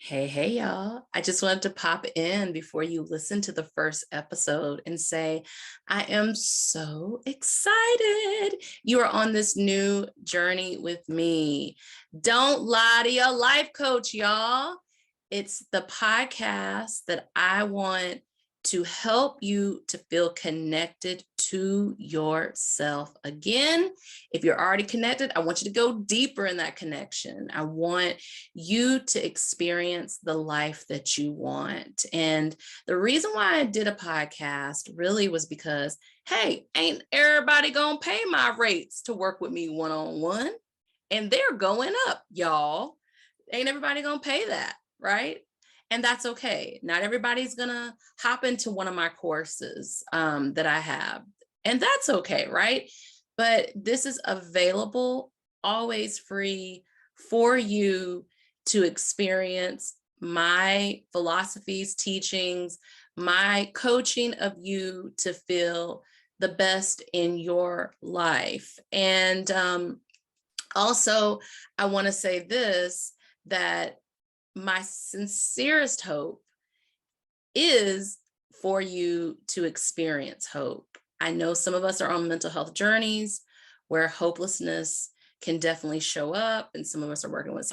Hey, y'all. I just wanted to pop in before you listen to the first episode and say, I am so excited. You are on this new journey with me. Don't lie to your life coach, y'all. It's the podcast that I want to help you to feel connected to yourself. Again, if you're already connected, I want you to go deeper in that connection. I want you to experience the life that you want. And the reason why I did a podcast really was because, hey, ain't everybody gonna pay my rates to work with me one-on-one? And they're going up, y'all. Ain't everybody gonna pay that, right? And that's okay. Not everybody's gonna hop into one of my courses that I have. And that's okay, right? But this is available, always free for you to experience my philosophies, teachings, my coaching of you to feel the best in your life. And also, I want to say this, that my sincerest hope is for you to experience hope. I know some of us are on mental health journeys where hopelessness can definitely show up, and some of us are working with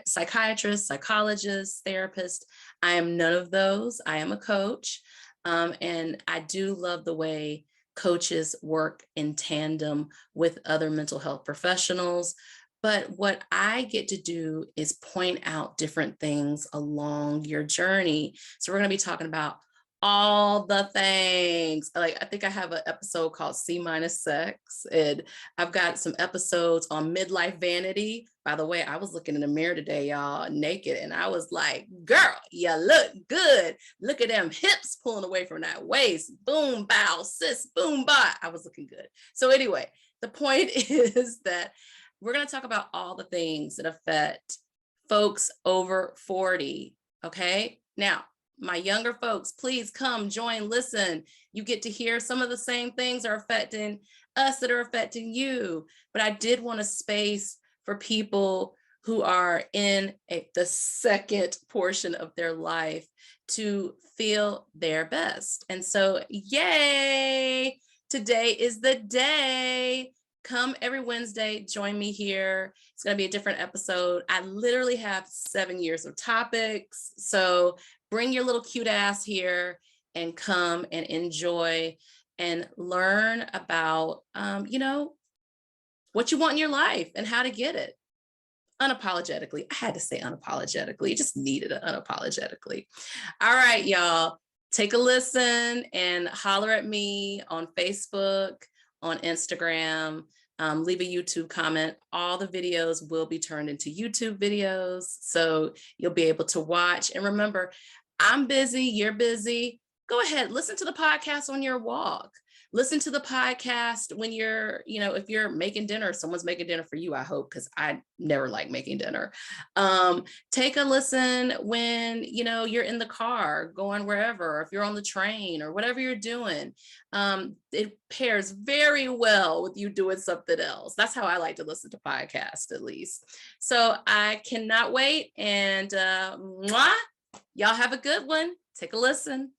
psychiatrists, psychologists, therapists. I am none of those. I am a coach, and I do love the way coaches work in tandem with other mental health professionals. But what I get to do is point out different things along your journey. So we're going to be talking about all the things. Like, I think I have an episode called C minus sex, and I've got some episodes on midlife vanity. By the way, I was looking in the mirror today, y'all, naked, and I was like, girl, you look good. Look at them hips pulling away from that waist. Boom, bow, sis, boom, bye. I was looking good. So anyway, the point is that we're going to talk about all the things that affect folks over 40. Okay. Now, my younger folks, please come join, listen. You get to hear some of the same things are affecting us that are affecting you. But I did want a space for people who are in the second portion of their life to feel their best. And so, yay, today is the day. Come every Wednesday, join me here. It's going to be a different episode. I literally have 7 years of topics. So bring your little cute ass here and come and enjoy and learn about, what you want in your life and how to get it unapologetically. I had to say unapologetically. You just needed it unapologetically. All right, y'all. Take a listen and holler at me on Facebook, on Instagram. Leave a YouTube comment. All the videos will be turned into YouTube videos, so you'll be able to watch. And remember, I'm busy, you're busy. Go ahead, listen to the podcast on your walk. Listen to the podcast when you're, if you're making dinner, someone's making dinner for you, I hope, because I never like making dinner. Take a listen when, you're in the car going wherever, or if you're on the train or whatever you're doing. It pairs very well with you doing something else. That's how I like to listen to podcasts, at least. So I cannot wait. And mwah, y'all have a good one. Take a listen.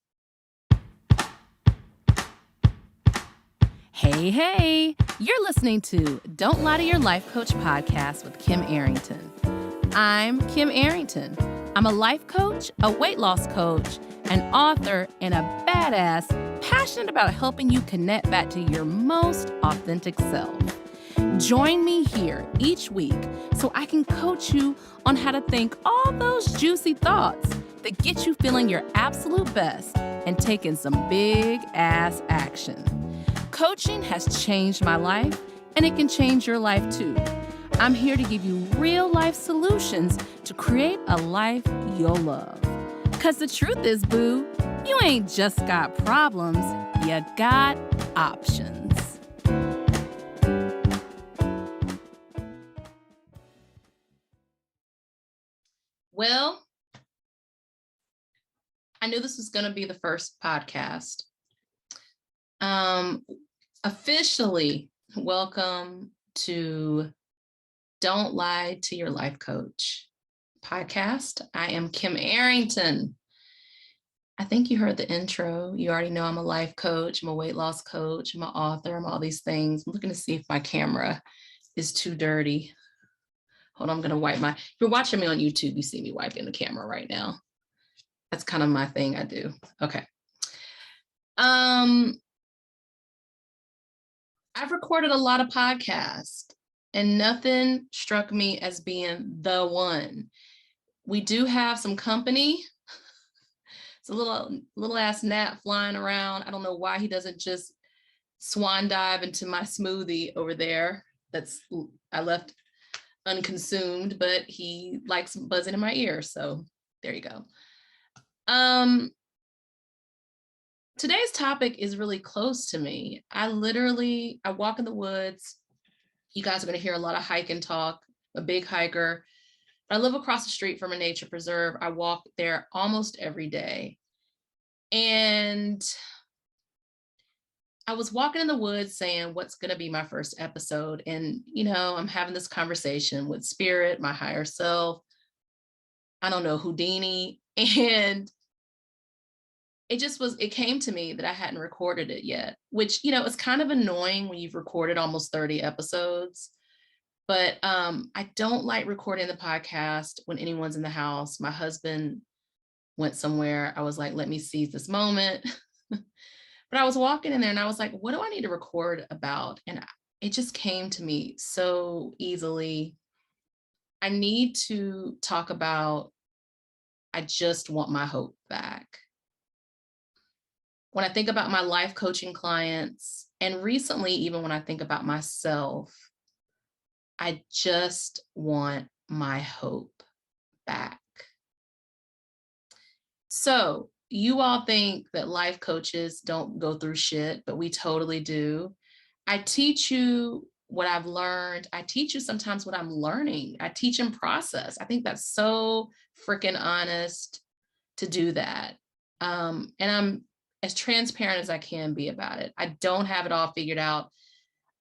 Hey, you're listening to Don't Lie to Your Life Coach podcast with Kim Arrington. I'm Kim Arrington. I'm a life coach, a weight loss coach, an author, and a badass passionate about helping you connect back to your most authentic self. Join me here each week so I can coach you on how to think all those juicy thoughts that get you feeling your absolute best and taking some big ass action. Coaching has changed my life, and it can change your life too. I'm here to give you real life solutions to create a life you'll love. Because the truth is, boo, you ain't just got problems, you got options. Well, I knew this was going to be the first podcast. Officially, welcome to Don't Lie to Your Life Coach podcast. I am Kim Arrington. I think you heard the intro. You already know I'm a life coach, I'm a weight loss coach, I'm an author, I'm all these things. I'm looking to see if my camera is too dirty. Hold on, I'm gonna wipe if you're watching me on YouTube, you see me wiping the camera right now. That's kind of my thing I do. Okay. I've recorded a lot of podcasts and nothing struck me as being the one. We do have some company. It's a little ass gnat flying around. I don't know why he doesn't just swan dive into my smoothie over there. I left unconsumed, but he likes buzzing in my ear. So there you go. Today's topic is really close to me. I walk in the woods. You guys are going to hear a lot of hiking talk, a big hiker. I live across the street from a nature preserve. I walk there almost every day. And I was walking in the woods saying, what's going to be my first episode? And, I'm having this conversation with spirit, my higher self. I don't know, Houdini. And it came to me that I hadn't recorded it yet, which, it's kind of annoying when you've recorded almost 30 episodes. But I don't like recording the podcast when anyone's in the house. My husband went somewhere. I was like, let me seize this moment. But I was walking in there and I was like, what do I need to record about? And it just came to me so easily. I need to talk about, I just want my hope back. When I think about my life coaching clients, and recently, even when I think about myself, I just want my hope back. So you all think that life coaches don't go through shit, but we totally do. I teach you what I've learned. I teach you sometimes what I'm learning. I teach in process. I think that's so freaking honest to do that. And I'm as transparent as I can be about it. I don't have it all figured out.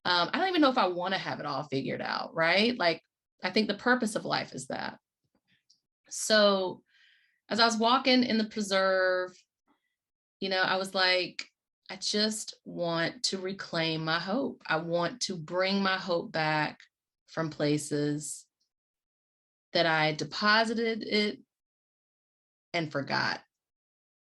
I don't even know if I want to have it all figured out, right? Like, I think the purpose of life is that. So as I was walking in the preserve, I was like, I just want to reclaim my hope. I want to bring my hope back from places that I deposited it and forgot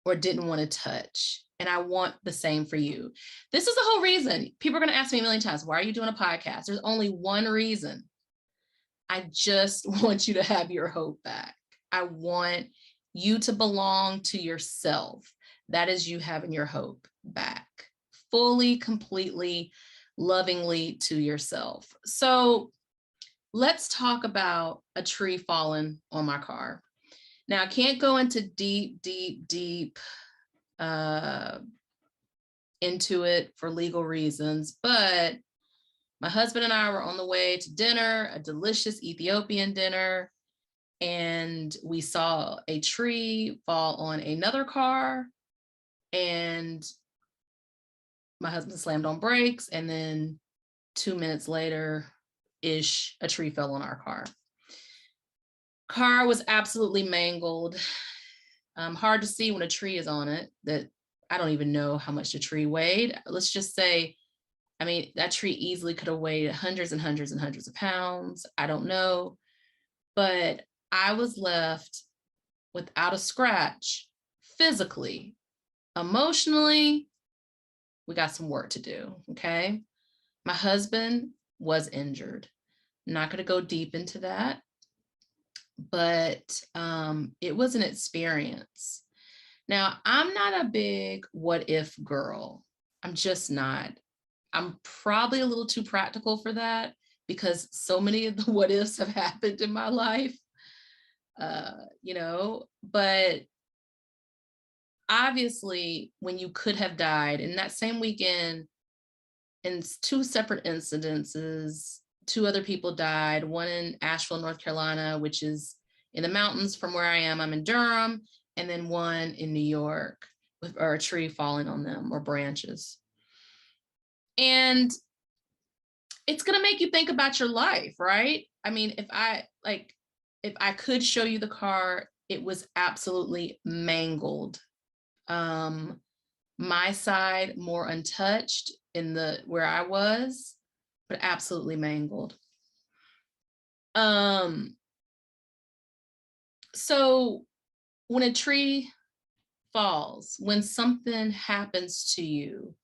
or didn't want to touch. And I want the same for you. This is the whole reason. People are going to ask me a million times, why are you doing a podcast? There's only one reason. I just want you to have your hope back. I want you to belong to yourself. That is you having your hope back, fully, completely, lovingly to yourself. So let's talk about a tree falling on my car. Now, I can't go into deep into it for legal reasons, but my husband and I were on the way to dinner, a delicious Ethiopian dinner, and we saw a tree fall on another car, and my husband slammed on brakes, and then 2 minutes later-ish, a tree fell on our car. Car was absolutely mangled. Hard to see when a tree is on it. That I don't even know how much the tree weighed. Let's just say, that tree easily could have weighed hundreds and hundreds and hundreds of pounds. I don't know. But I was left without a scratch physically. Emotionally, we got some work to do, okay? My husband was injured. I'm not going to go deep into that, but it was an experience. Now, I'm not a big what if girl. I'm just not. I'm probably a little too practical for that because so many of the what ifs have happened in my life, but obviously when you could have died in that same weekend, in 2 separate incidences, 2 other people died, one in Asheville, North Carolina, which is in the mountains from where I am. I'm in Durham, and then one in New York with a tree falling on them or branches. And it's going to make you think about your life, right? If if I could show you the car, it was absolutely mangled. My side more untouched in the where I was, but absolutely mangled. So when a tree falls, when something happens to you,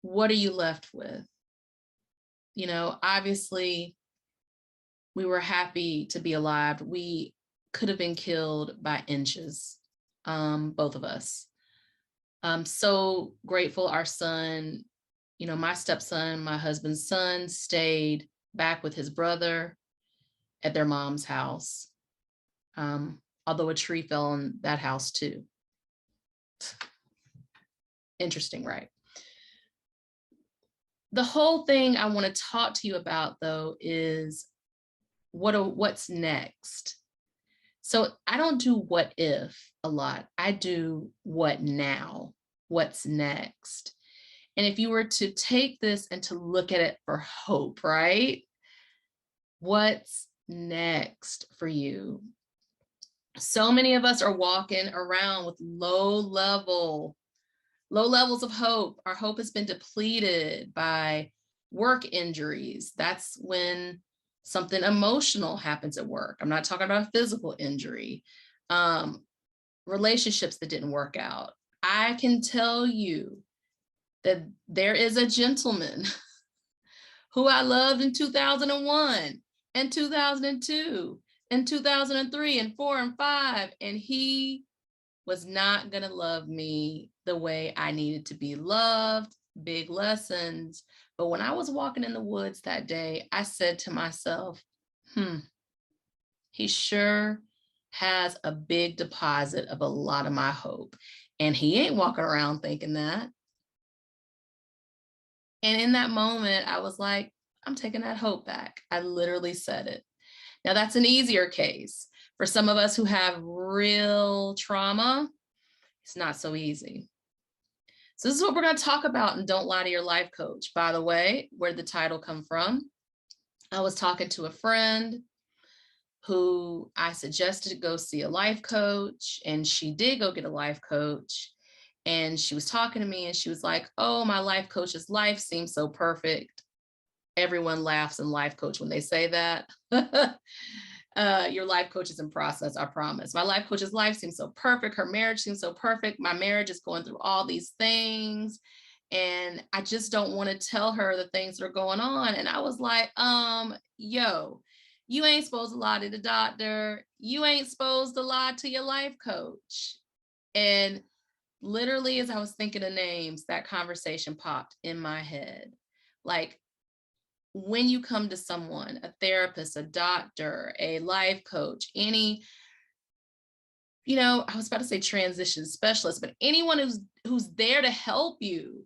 what are you left with? You know, obviously, we were happy to be alive. We could have been killed by inches, both of us. I'm so grateful our son, you know, my stepson, my husband's son, stayed back with his brother at their mom's house. Although a tree fell on that house too. Interesting, right? The whole thing I want to talk to you about, though, is what's next. So I don't do what if a lot. I do what now, what's next. And if you were to take this and to look at it for hope, right? What's next for you? So many of us are walking around with low levels of hope. Our hope has been depleted by work injuries. That's when something emotional happens at work. I'm not talking about a physical injury. Relationships that didn't work out. I can tell you that there is a gentleman who I loved in 2001 and 2002 and 2003 and 4 and 5, and he was not going to love me the way I needed to be loved. Big lessons. But when I was walking in the woods that day, I said to myself, he sure has a big deposit of a lot of my hope. And he ain't walking around thinking that. And in that moment, I was like, I'm taking that hope back. I literally said it. Now, that's an easier case. For some of us who have real trauma, it's not so easy. So this is what we're going to talk about in Don't Lie to Your Life Coach. By the way, where did the title come from? I was talking to a friend who I suggested to go see a life coach, and she did go get a life coach. And she was talking to me and she was like, oh, my life coach's life seems so perfect. Everyone laughs in life coach when they say that. Your life coach is in process, I promise. My life coach's life seems so perfect. Her marriage seems so perfect. My marriage is going through all these things. And I just don't want to tell her the things that are going on. And I was like, yo, you ain't supposed to lie to the doctor. You ain't supposed to lie to your life coach. And literally, as I was thinking of names, that conversation popped in my head. Like, when you come to someone, a therapist, a doctor, a life coach, any, you know, I was about to say transition specialist, but anyone who's there to help you,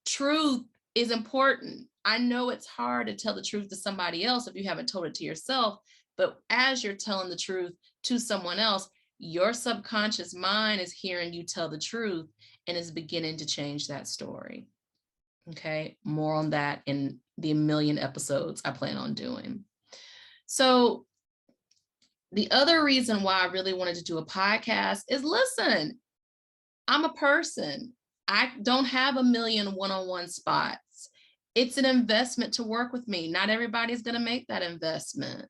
truth is important. I know it's hard to tell the truth to somebody else if you haven't told it to yourself, but as you're telling the truth to someone else, your subconscious mind is hearing you tell the truth and is beginning to change that story. Okay, more on that in the million episodes I plan on doing. So the other reason why I really wanted to do a podcast is, listen, I'm a person. I don't have a million one-on-one spots. It's an investment to work with me. Not everybody's going to make that investment.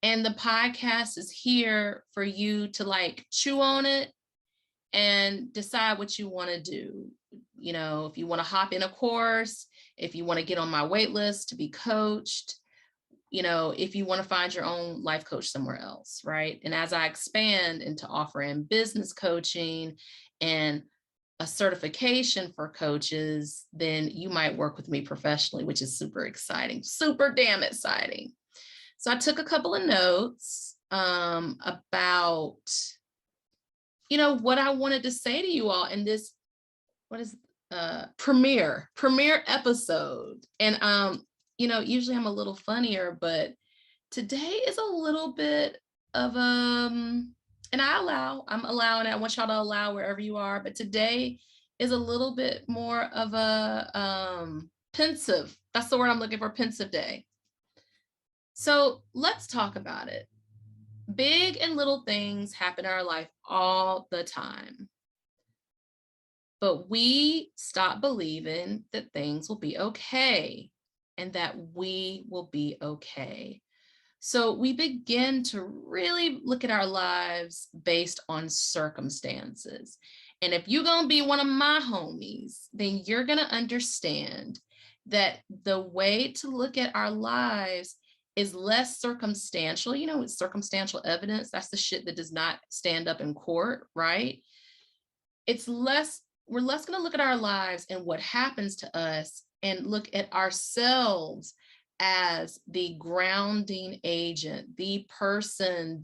And the podcast is here for you to like chew on it and decide what you want to do. You know, if you want to hop in a course, if you want to get on my wait list to be coached, you know, if you want to find your own life coach somewhere else, right? And as I expand into offering business coaching and a certification for coaches, then you might work with me professionally, which is super exciting, super damn exciting. So I took a couple of notes about, you know, what I wanted to say to you all in this, what is premiere episode. And you know, usually I'm a little funnier, but today is a little bit of and I'm allowing it. I want y'all to allow wherever you are, but today is a little bit more of a pensive. That's the word I'm looking for, pensive day. So let's talk about it. Big and little things happen in our life all the time. But we stop believing that things will be okay and that we will be okay. So we begin to really look at our lives based on circumstances. And if you're going to be one of my homies, then you're going to understand that the way to look at our lives is less circumstantial. You know, it's circumstantial evidence. That's the shit that does not stand up in court, right? We're less going to look at our lives and what happens to us and look at ourselves as the grounding agent, the person,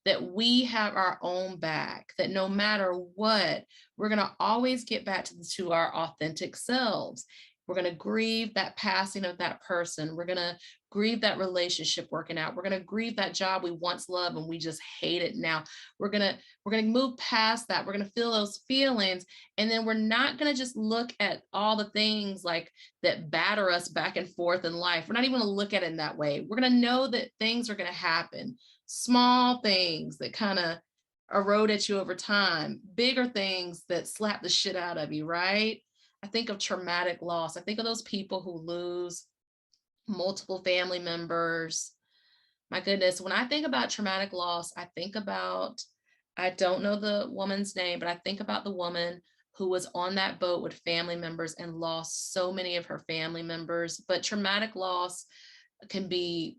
that we have our own back, that no matter what, we're going to always get back to our authentic selves. We're going to grieve that passing of that person. We're going to grieve that relationship working out. We're going to grieve that job we once loved and we just hate it now. We're going to move past that. We're going to feel those feelings. And then we're not going to just look at all the things like that batter us back and forth in life. We're not even going to look at it in that way. We're going to know that things are going to happen. Small things that kind of erode at you over time, bigger things that slap the shit out of you, right? I think of traumatic loss. I think of those people who lose multiple family members. My goodness, when I think about traumatic loss, I don't know the woman's name, but I think about the woman who was on that boat with family members and lost so many of her family members. But traumatic loss can be,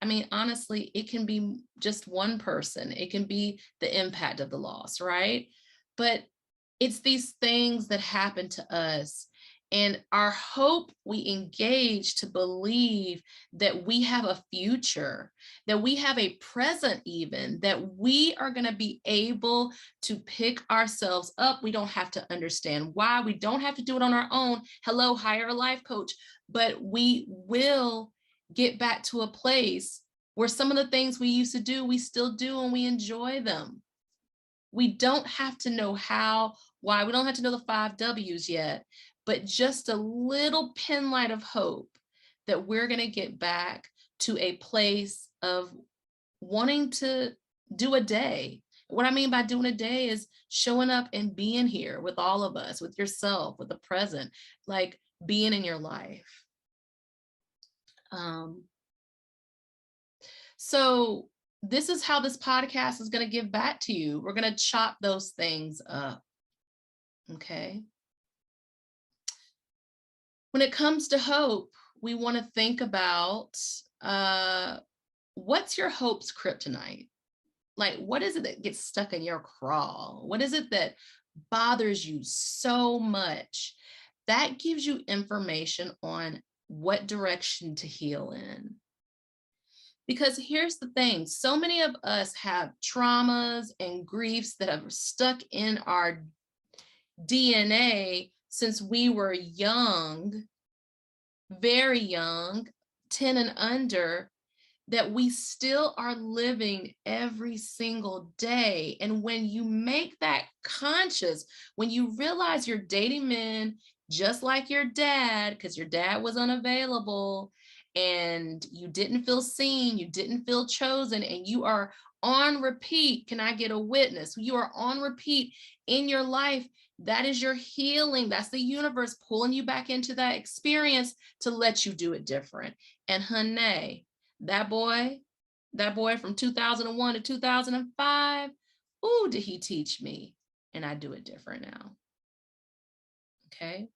I mean, honestly, it can be just one person. It can be the impact of the loss, right? But it's these things that happen to us. And our hope, we engage to believe that we have a future, that we have a present even, that we are going to be able to pick ourselves up. We don't have to understand why. We don't have to do it on our own. Hello, hire a life coach. But we will get back to a place where some of the things we used to do, we still do and we enjoy them. We don't have to know how, why. We don't have to know the 5 W's yet, but just a little pin light of hope that we're going to get back to a place of wanting to do a day. What I mean by doing a day is showing up and being here with all of us, with yourself, with the present, like being in your life. So this is how this podcast is going to give back to you. We're going to chop those things up. Okay. When it comes to hope, we want to think about what's your hope's kryptonite? Like, what is it that gets stuck in your craw? What is it that bothers you so much? That gives you information on what direction to heal in. Because here's the thing, so many of us have traumas and griefs that have stuck in our DNA since we were young, very young, 10 and under, that we still are living every single day. And when you make that conscious, when you realize you're dating men just like your dad, because your dad was unavailable, and you didn't feel seen, you didn't feel chosen, and you are on repeat. Can I get a witness? You are on repeat in your life. That is your healing. That's the universe pulling you back into that experience to let you do it different. And honey, that boy from 2001 to 2005, ooh, did he teach me? And I do it different now. Okay.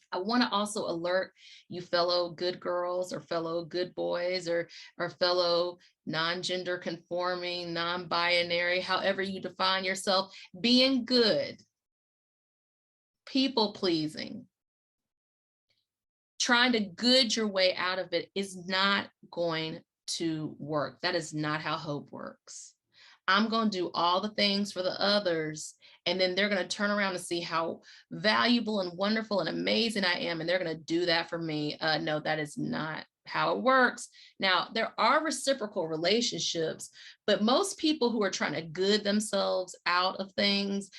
I want to also alert you fellow good girls or fellow good boys or fellow non-gender conforming, non-binary, however you define yourself, being good, people pleasing, trying to good your way out of it is not going to work. That is not how hope works. I'm going to do all the things for the others, and then they're going to turn around and see how valuable and wonderful and amazing I am, and they're going to do that for me. No, that is not how it works. Now, there are reciprocal relationships, but most people who are trying to good themselves out of things,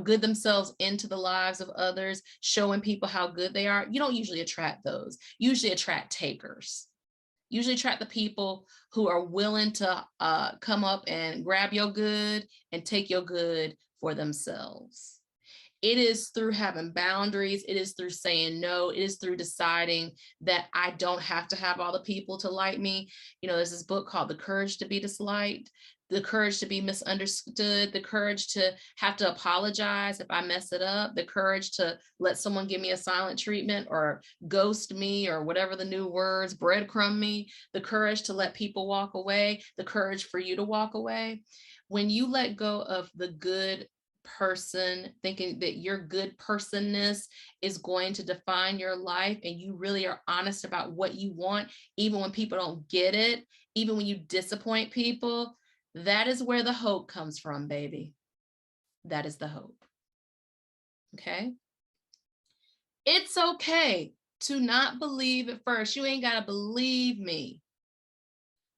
good themselves into the lives of others, showing people how good they are, you don't usually attract those. You usually attract takers. Usually attract the people who are willing to come up and grab your good and take your good for themselves. It is through having boundaries. It is through saying no. It is through deciding that I don't have to have all the people to like me. You know, there's this book called The Courage to Be Disliked, the courage to be misunderstood, the courage to have to apologize if I mess it up, the courage to let someone give me a silent treatment or ghost me or whatever the new words, breadcrumb me, the courage to let people walk away, the courage for you to walk away. When you let go of the good person, thinking that your good personness is going to define your life, and you really are honest about what you want, even when people don't get it, even when you disappoint people, that is where the hope comes from, baby. That is the hope. Okay? It's okay to not believe at first. You ain't got to believe me.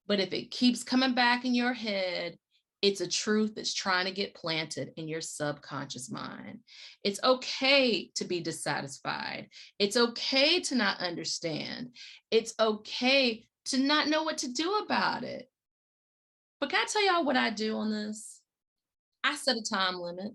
But if it keeps coming back in your head, it's a truth that's trying to get planted in your subconscious mind. It's okay to be dissatisfied. It's okay to not understand. It's okay to not know what to do about it. But can I tell y'all what I do on this? I set a time limit.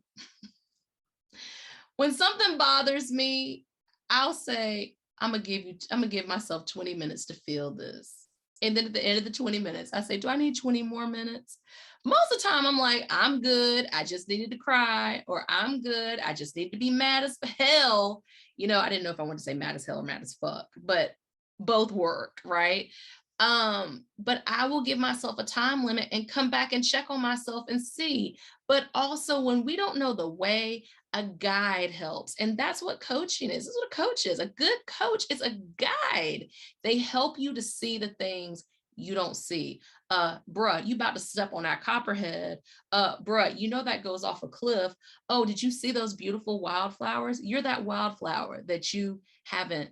When something bothers me, I'll say, I'm gonna give myself 20 minutes to feel this. And then at the end of the 20 minutes, I say, do I need 20 more minutes? Most of the time I'm like, I'm good. I just needed to cry, or I'm good. I just need to be mad as hell. You know, I didn't know if I wanted to say mad as hell or mad as fuck, but both work, right? But I will give myself a time limit and come back and check on myself and see. But also, when we don't know the way, a guide helps. And that's what coaching is. This is what a coach is. A good coach is a guide. They help you to see the things you don't see. Bruh, you about to step on that copperhead. Bruh, you know that goes off a cliff. Oh, did you see those beautiful wildflowers? You're that wildflower that you haven't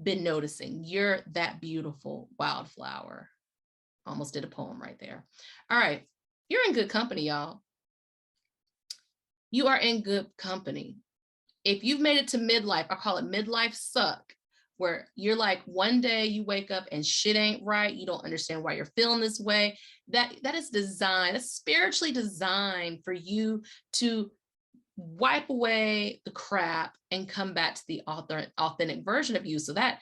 been noticing. You're that beautiful wildflower. Almost did a poem right there. All right. You're in good company, y'all. You are in good company. If you've made it to midlife, I call it midlife suck, where you're like, one day you wake up and shit ain't right. You don't understand why you're feeling this way. That is designed, it's spiritually designed for you to wipe away the crap and come back to the authentic version of you. So that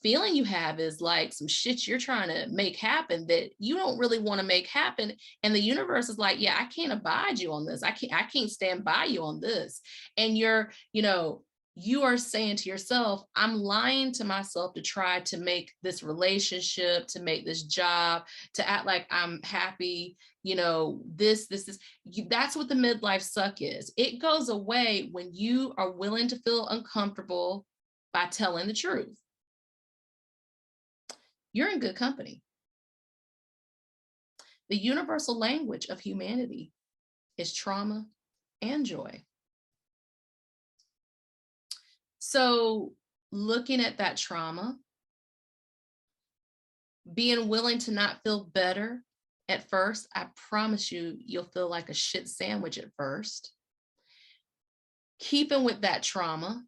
feeling you have is like some shit you're trying to make happen that you don't really want to make happen. And the universe is like, yeah, I can't abide you on this. I can't stand by you on this. And you are saying to yourself, I'm lying to myself to try to make this relationship, to make this job, to act like I'm happy. This is, that's what the midlife suck is. It goes away when you are willing to feel uncomfortable by telling the truth. You're in good company. The universal language of humanity is trauma and joy. So looking at that trauma, being willing to not feel better at first, I promise you'll feel like a shit sandwich at first. Keeping with that trauma,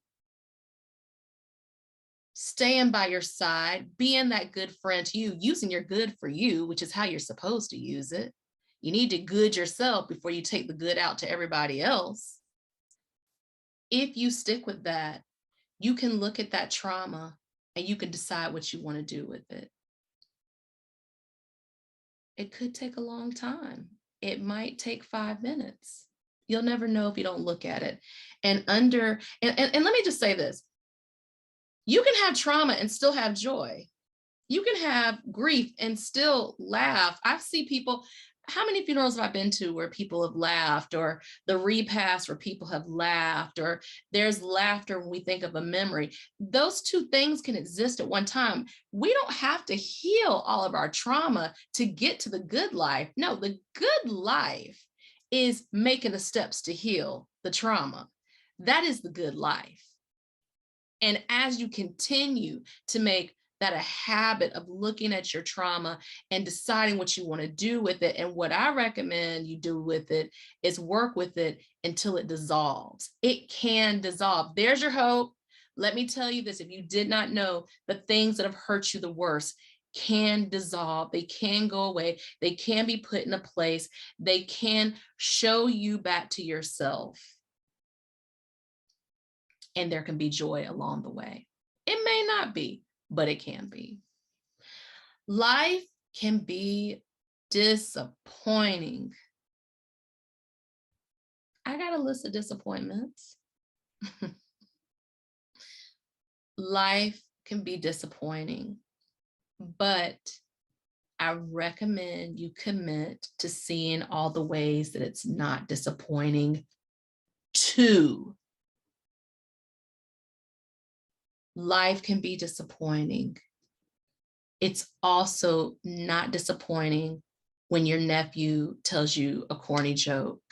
staying by your side, being that good friend to you, using your good for you, which is how you're supposed to use it. You need to good yourself before you take the good out to everybody else. If you stick with that, you can look at that trauma and you can decide what you want to do with it. It could take a long time. It might take 5 minutes. You'll never know if you don't look at it. And let me just say this. You can have trauma and still have joy. You can have grief and still laugh. I see people, how many funerals have I been to where people have laughed, or the repast where people have laughed, or there's laughter when we think of a memory? Those two things can exist at one time. We don't have to heal all of our trauma to get to the good life. No, the good life is making the steps to heal the trauma. That is the good life. And as you continue to make that a habit of looking at your trauma and deciding what you want to do with it, and what I recommend you do with it is work with it until it dissolves. It can dissolve. There's your hope. Let me tell you this, if you did not know, the things that have hurt you the worst can dissolve, they can go away, they can be put in a place, they can show you back to yourself. And there can be joy along the way. It may not be, but it can be. Life can be disappointing. I got a list of disappointments. Life can be disappointing, but I recommend you commit to seeing all the ways that it's not disappointing too. Life can be disappointing. It's also not disappointing when your nephew tells you a corny joke,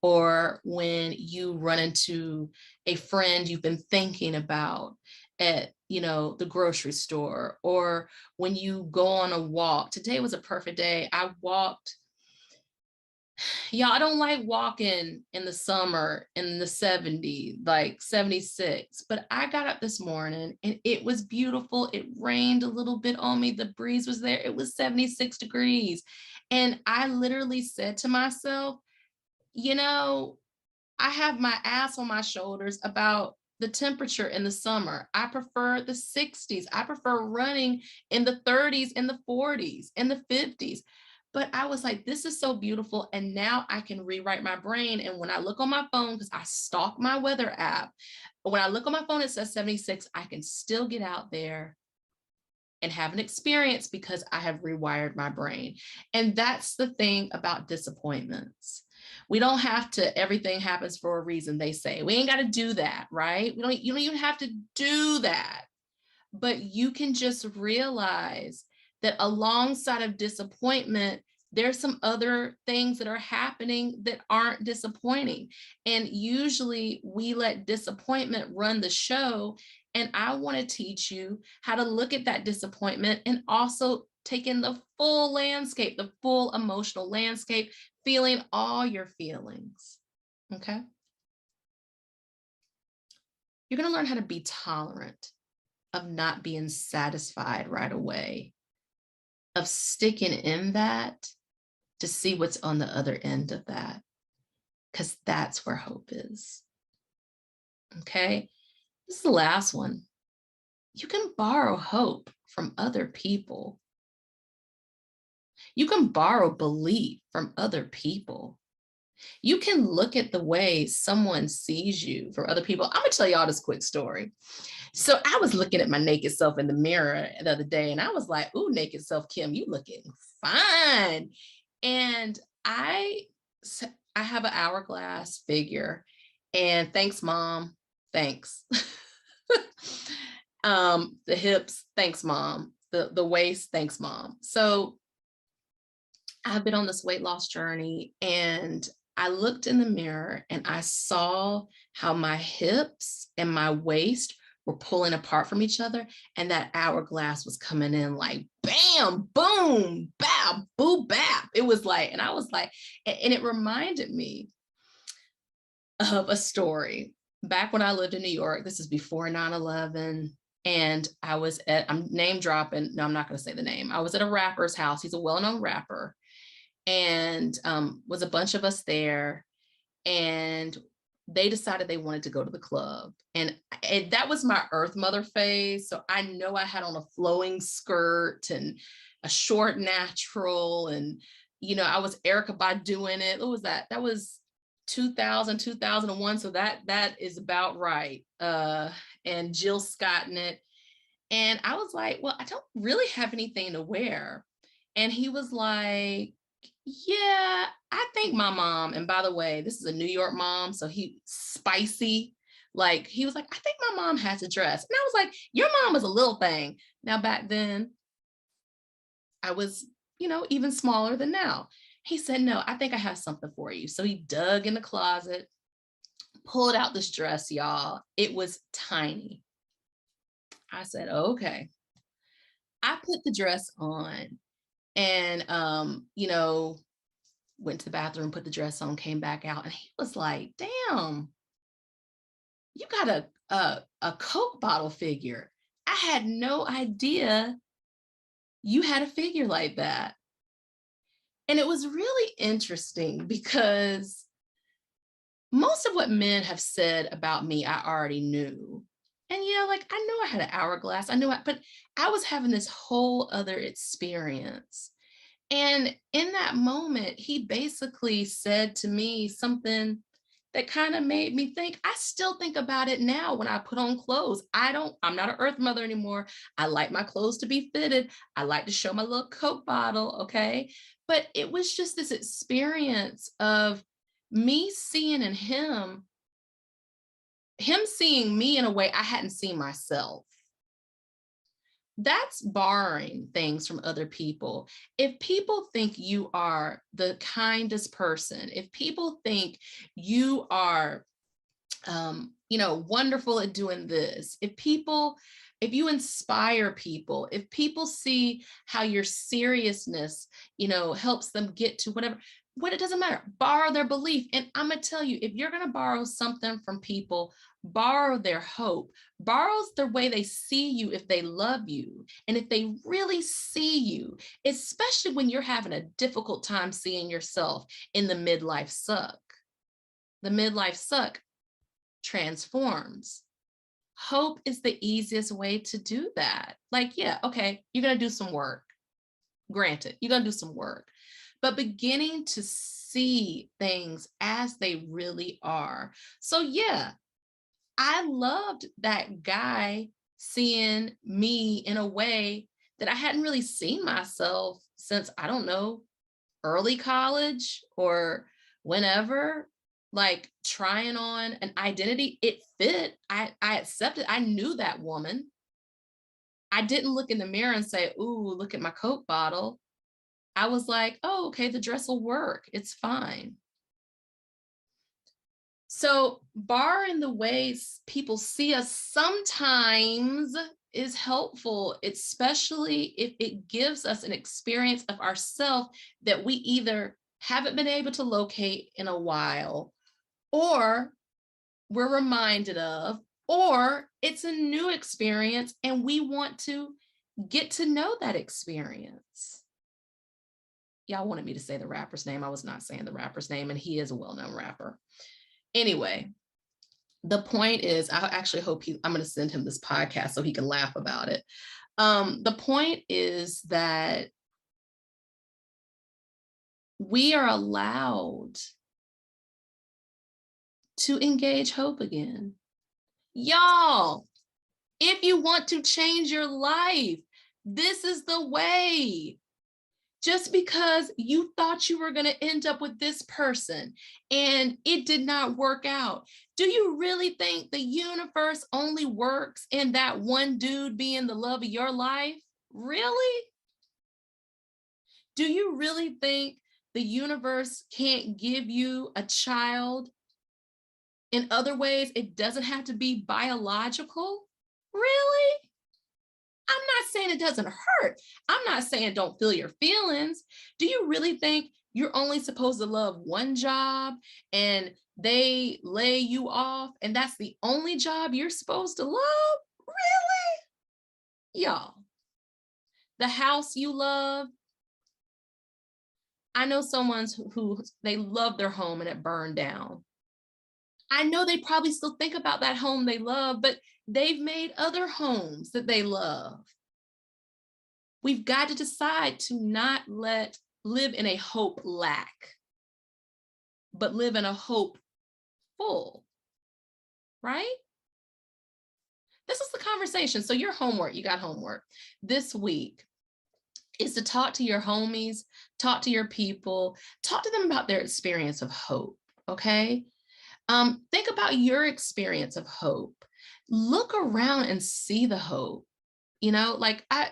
or when you run into a friend you've been thinking about at, the grocery store, or when you go on a walk. Today was a perfect day. I walked. Yeah, I don't like walking in the summer in the 70s, like 76, but I got up this morning and it was beautiful. It rained a little bit on me. The breeze was there. It was 76 degrees. And I literally said to myself, I have my ass on my shoulders about the temperature in the summer. I prefer the 60s. I prefer running in the 30s, in the 40s, in the 50s. But I was like, this is so beautiful. And now I can rewrite my brain. And when I look on my phone, because I stalk my weather app, when I look on my phone, it says 76. I can still get out there and have an experience because I have rewired my brain. And that's the thing about disappointments. We don't have to, everything happens for a reason, they say. We ain't got to do that, right? You don't even have to do that. But you can just realize that alongside of disappointment, there's some other things that are happening that aren't disappointing. And usually we let disappointment run the show. And I want to teach you how to look at that disappointment and also take in the full landscape, the full emotional landscape, feeling all your feelings. Okay? You're going to learn how to be tolerant of not being satisfied right away, of sticking in that to see what's on the other end of that, because that's where hope is. Okay? This is the last one. You can borrow hope from other people. You can borrow belief from other people. You can look at the way someone sees you from other people. I'm going to tell y'all this quick story. So I was looking at my naked self in the mirror the other day, and I was like, ooh, naked self, Kim, you looking fine. And I have an hourglass figure, and thanks, Mom. Thanks. The hips, thanks, Mom. The waist, thanks, Mom. So I've been on this weight loss journey, and I looked in the mirror and I saw how my hips and my waist were pulling apart from each other. And that hourglass was coming in like, bam, boom, bap, boo, bap. It was like, and I was like, and it reminded me of a story back when I lived in New York. This is before 9/11. And I'm name dropping. No, I'm not going to say the name. I was at a rapper's house. He's a well-known rapper. And was a bunch of us there, and they decided they wanted to go to the club. And that was my Earth Mother phase. So I know I had on a flowing skirt and a short natural. And, I was Erykah Badu in it. What was that? That was 2000, 2001. So that is about right. And Jill Scott in it. And I was like, well, I don't really have anything to wear. And he was like, yeah, I think my mom, and by the way, this is a New York mom, so he spicy. Like, he was like, I think my mom has a dress. And I was like, your mom is a little thing. Now, back then, I was, even smaller than now. He said, no, I think I have something for you. So he dug in the closet, pulled out this dress, y'all. It was tiny. I said, okay. I put the dress on. And, went to the bathroom, put the dress on, came back out. And he was like, damn, you got a Coke bottle figure. I had no idea you had a figure like that. And it was really interesting because most of what men have said about me, I already knew. And yeah, like I knew I had an hourglass. But I was having this whole other experience. And in that moment, he basically said to me something that kind of made me think. I still think about it now when I put on clothes. I'm not an earth mother anymore. I like my clothes to be fitted. I like to show my little Coke bottle. Okay. But it was just this experience of me seeing in him seeing me in a way I hadn't seen myself. That's borrowing things from other people. If people think you are the kindest person, if people think you are, wonderful at doing this, if you inspire people, if people see how your seriousness, helps them get to whatever, it doesn't matter, borrow their belief. And I'm going to tell you, if you're going to borrow something from people, borrow their hope, borrow the way they see you if they love you. And if they really see you, especially when you're having a difficult time seeing yourself in the midlife suck. The midlife suck transforms. Hope is the easiest way to do that. Like, yeah, okay, you're going to do some work. Granted, you're going to do some work, but beginning to see things as they really are. So yeah, I loved that guy seeing me in a way that I hadn't really seen myself since, I don't know, early college or whenever, like trying on an identity. It fit. I accepted. I knew that woman. I didn't look in the mirror and say, ooh, look at my Coke bottle. I was like, oh, okay, the dress will work. It's fine. So borrowing the ways people see us sometimes is helpful, especially if it gives us an experience of ourselves that we either haven't been able to locate in a while, or we're reminded of, or it's a new experience and we want to get to know that experience. Y'all wanted me to say the rapper's name. I was not saying the rapper's name, and he is a well-known rapper. Anyway, the point is, I actually hope I'm going to send him this podcast so he can laugh about it. The point is that we are allowed to engage hope again. Y'all, if you want to change your life, this is the way. Just because you thought you were going to end up with this person and it did not work out, do you really think the universe only works in that one dude being the love of your life? Really? Do you really think the universe can't give you a child in other ways? It doesn't have to be biological? Really? I'm not saying it doesn't hurt. I'm not saying don't feel your feelings. Do you really think you're only supposed to love one job and they lay you off and that's the only job you're supposed to love? Really? Y'all, the house you love. I know someone who they love their home and it burned down. I know they probably still think about that home they love, but they've made other homes that they love. We've got to decide to not live in a hope lack, but live in a hope full, right? This is the conversation. So your homework, you got homework this week, is to talk to your homies, talk to your people, talk to them about their experience of hope, okay? Think about your experience of hope. Look around and see the hope. Like I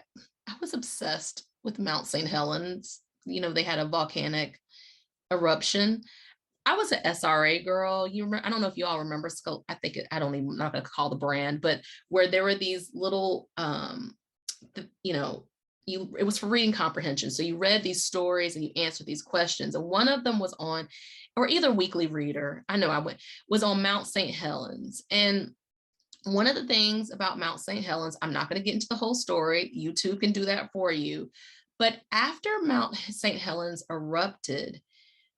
was obsessed with Mount St. Helens. They had a volcanic eruption. I was an SRA girl. I don't know if you all remember. I'm not going to call the brand, but where there were these little, it was for reading comprehension. So you read these stories and you answered these questions. And one of them was on, or either Weekly Reader, was on Mount St. Helens. And One of the things about Mount St. Helens, I'm not going to get into the whole story. YouTube can do that for you. But after Mount St. Helens erupted,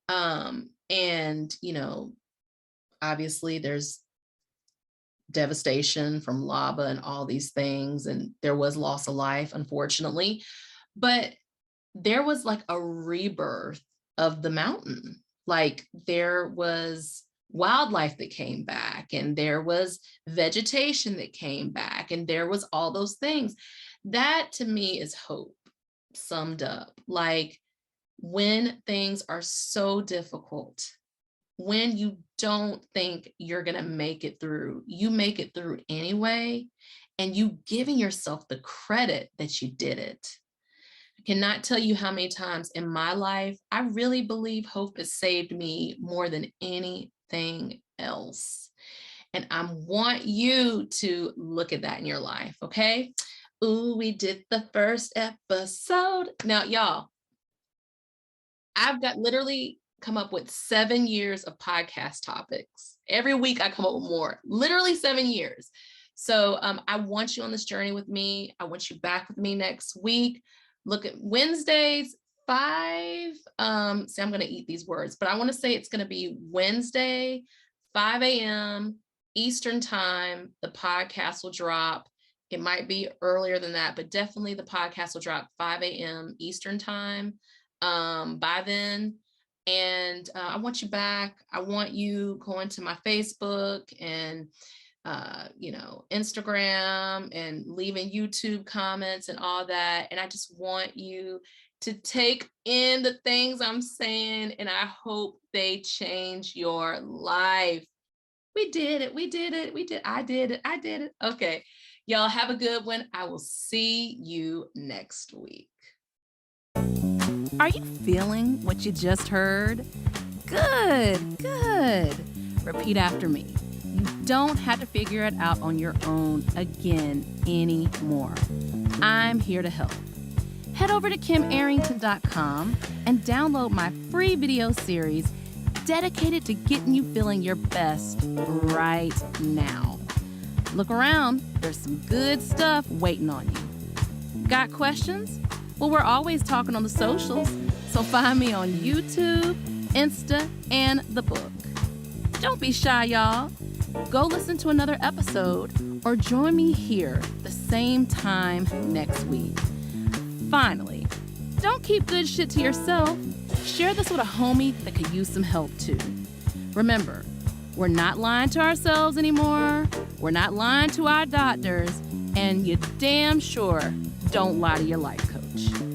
and, obviously there's devastation from lava and all these things, and there was loss of life, unfortunately, but there was like a rebirth of the mountain. Like there was wildlife that came back, and there was vegetation that came back, and there was all those things. That to me is hope summed up. Like when things are so difficult, when you don't think you're going to make it through, you make it through anyway, and you giving yourself the credit that you did it. I cannot tell you how many times in my life, I really believe hope has saved me more than anything else. And I want you to look at that in your life, okay? Ooh, we did the first episode. Now, y'all, I've got literally come up with 7 years of podcast topics. Every week I come up with more, literally 7 years. So I want you on this journey with me. I want you back with me next week. Look at Wednesdays, 5. See, I'm going to eat these words, but I want to say it's going to be Wednesday, 5 a.m. Eastern time. The podcast will drop. It might be earlier than that, but definitely the podcast will drop 5 a.m. Eastern time by then. And I want you back. I want you going to my Facebook and Instagram and leaving YouTube comments and all that. And I just want you to take in the things I'm saying, and I hope they change your life. We did it. We did it. We did. I did it. I did it. Okay. Y'all have a good one. I will see you next week. Are you feeling what you just heard? Good, good. Repeat after me. You don't have to figure it out on your own again anymore. I'm here to help. Head over to kimarrington.com and download my free video series dedicated to getting you feeling your best right now. Look around, there's some good stuff waiting on you. Got questions? Well, we're always talking on the socials, so find me on YouTube, Insta, and the book. Don't be shy, y'all. Go listen to another episode or join me here the same time next week. Finally, don't keep good shit to yourself. Share this with a homie that could use some help too. Remember, we're not lying to ourselves anymore. We're not lying to our doctors, and you damn sure don't lie to your life coach.